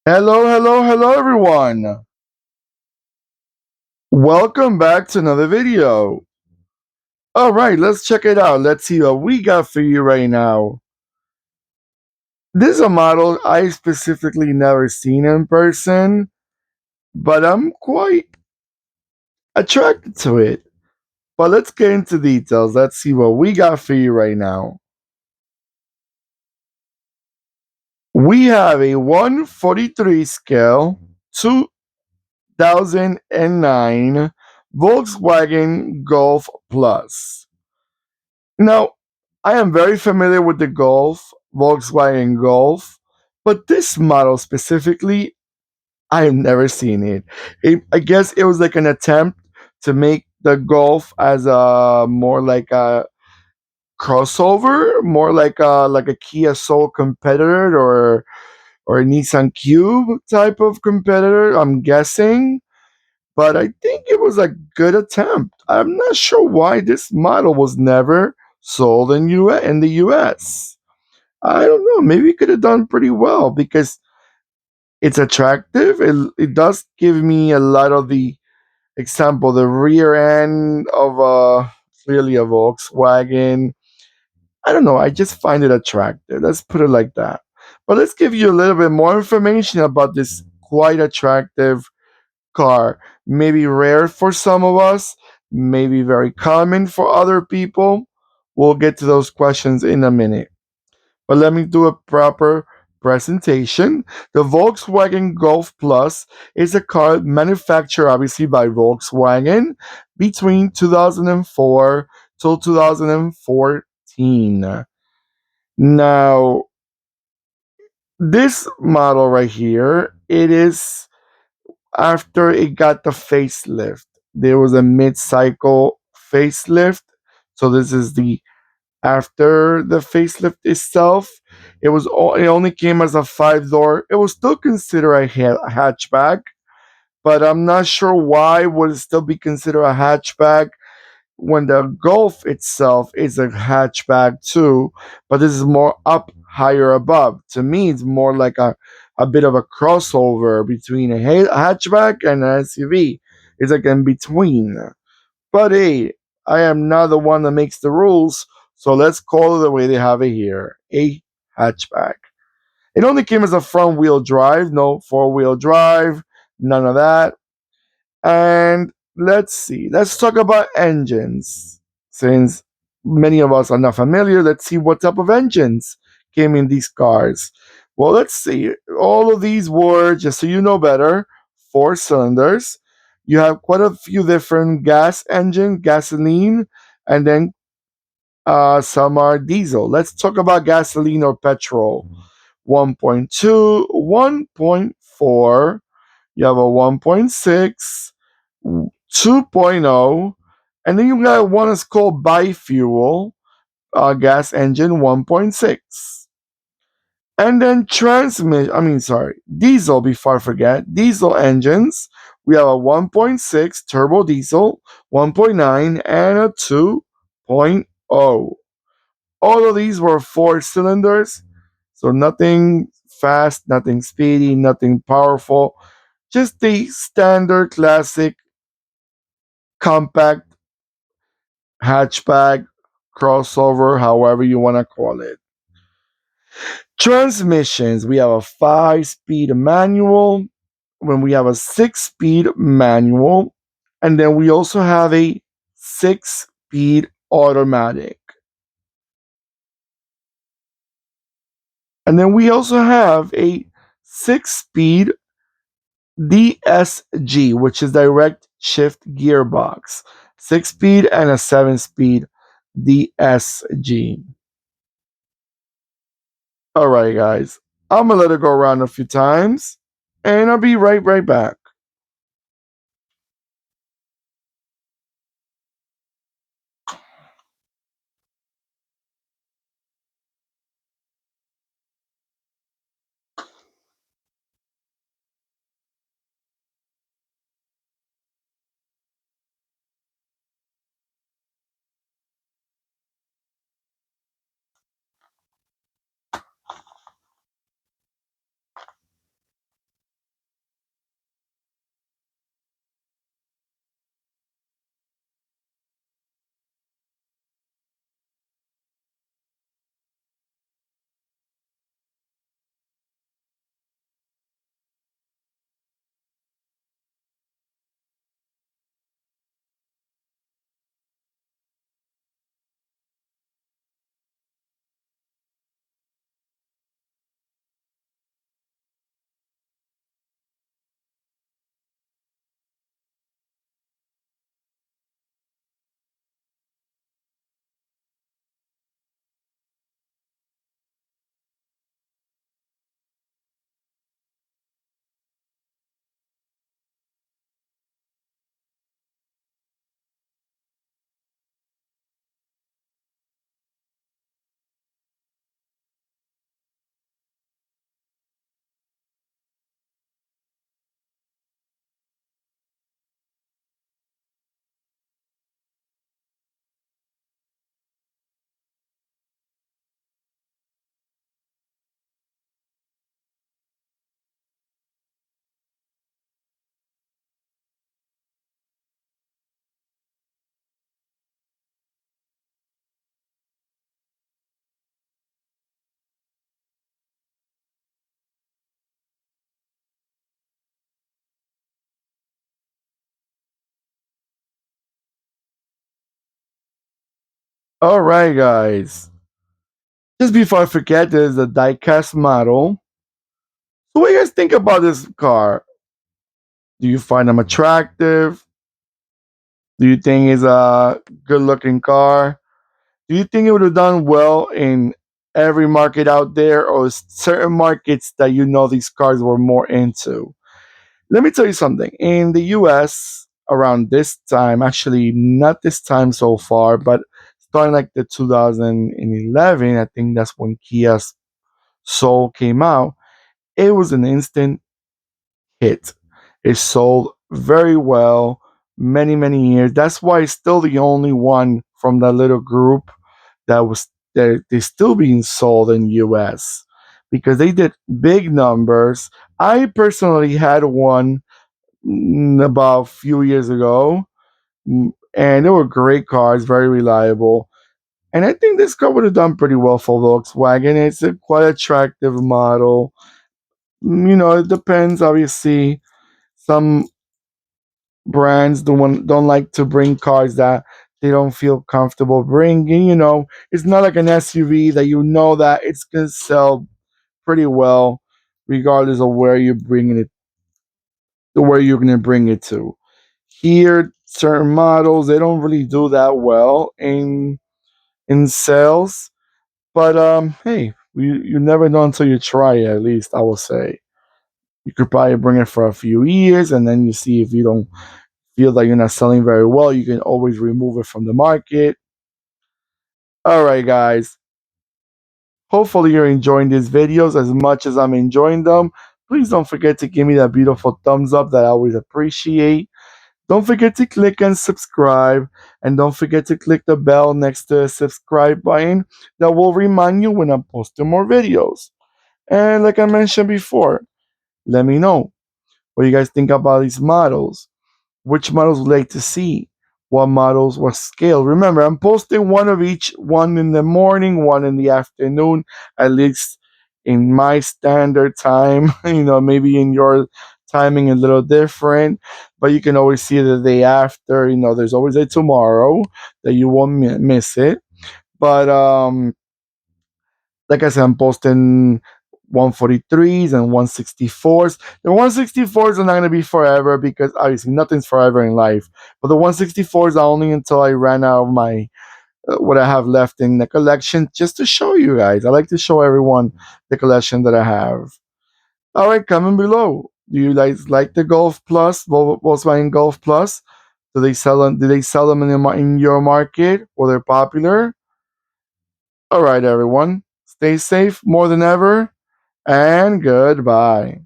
Hello, hello, hello, everyone. Welcome back to another video. All right, let's check it out. Let's see what we got for you right now. This is a model I specifically never seen in person, but I'm quite attracted to it. But let's get into details. Let's see what we got for you right now. We have a 143 scale 2009 Volkswagen Golf Plus. Now, I am very familiar with the Golf, Volkswagen Golf, but this model specifically, I have never seen it. I guess it was like an attempt to make the Golf as a more like a crossover, more like a Kia Soul competitor or a Nissan Cube type of competitor. I'm guessing, but I think it was a good attempt. I'm not sure why this model was never sold in the US. I don't know. Maybe it could have done pretty well because it's attractive. It does give me a lot of the example, the rear end of clearly a Volkswagen. I don't know. I just find it attractive. Let's put it like that. But let's give you a little bit more information about this quite attractive car. Maybe rare for some of us, maybe very common for other people. We'll get to those questions in a minute. But let me do a proper presentation. The Volkswagen Golf Plus is a car manufactured obviously by Volkswagen between 2004 till 2014. Now, this model right here, it is after it got the facelift. There was a mid-cycle facelift. So this is the after the facelift itself. It only came as a 5 door. It was still considered a hatchback, but I'm not sure why would it still be considered a hatchback when the Golf itself is a hatchback too, but this is more up higher above. To me, it's more like a bit of a crossover between a hatchback and an SUV. It's like in between. But hey, I am not the one that makes the rules, so let's call it the way they have it here, a hatchback. It only came as a front wheel drive, no 4-wheel drive, none of that. And let's see, let's talk about engines. Since many of us are not familiar, let's see what type of engines came in these cars. Well, let's see. All of these were, just so you know better, 4 cylinders. You have quite a few different gas engine, gasoline, and then some are diesel. Let's talk about gasoline or petrol. 1.2, 1.4, you have a 1.6, 2.0, and then you got one that's called bifuel gas engine 1.6. And then diesel, before I forget, diesel engines. We have a 1.6 turbo diesel, 1.9, and a 2.0. All of these were 4 cylinders, so nothing fast, nothing speedy, nothing powerful, just the standard classic compact hatchback crossover, however you want to call it. Transmissions, we have a 5-speed manual, when we have a 6-speed manual, and then we also have a 6-speed automatic. And then we also have a 6-speed DSG, which is direct shift gearbox. 6-speed and a 7-speed DSG. All right, guys. I'm gonna let it go around a few times, and I'll be right back. All right, guys. Just before I forget, there's the diecast model. So, what do you guys think about this car? Do you find them attractive? Do you think it's a good-looking car? Do you think it would have done well in every market out there, or certain markets that you know these cars were more into? Let me tell you something. In the US, around this time, actually not this time so far, but starting like the 2011, I think that's when Kia's Soul came out. It was an instant hit. It sold very well, many years. That's why it's still the only one from that little group that was they're still being sold in US because they did big numbers. I personally had one about a few years ago, and they were great cars, very reliable. And I think this car would have done pretty well for Volkswagen. It's a quite attractive model. It depends. Obviously, some brands don't like to bring cars that they don't feel comfortable bringing. It's not like an SUV that you know that it's gonna sell pretty well, regardless of where you're gonna bring it to. Here, certain models they don't really do that well in sales, but hey, you never know until you try it. At least I will say you could probably bring it for a few years, and then you see if you don't feel that you're not selling very well, you can always remove it from the market. All right, guys. Hopefully, you're enjoying these videos as much as I'm enjoying them. Please don't forget to give me that beautiful thumbs up that I always appreciate. Don't forget to click and subscribe. And don't forget to click the bell next to the subscribe button that will remind you when I'm posting more videos. And like I mentioned before, let me know what you guys think about these models. Which models would you like to see? What models, what scale? Remember, I'm posting one of each, one in the morning, one in the afternoon, at least in my standard time. Maybe in your timing a little different, but you can always see the day after. There's always a tomorrow that you won't miss it. But like I said, I'm posting 143s and 164s. The 164s are not going to be forever because obviously nothing's forever in life. But the 164s are only until I ran out of my what I have left in the collection, just to show you guys. I like to show everyone the collection that I have. All right, comment below. Do you guys like the Golf Plus, Volkswagen Golf Plus? Do they sell them? Do they sell them in your market? Or they're popular? All right, everyone. Stay safe more than ever, and goodbye.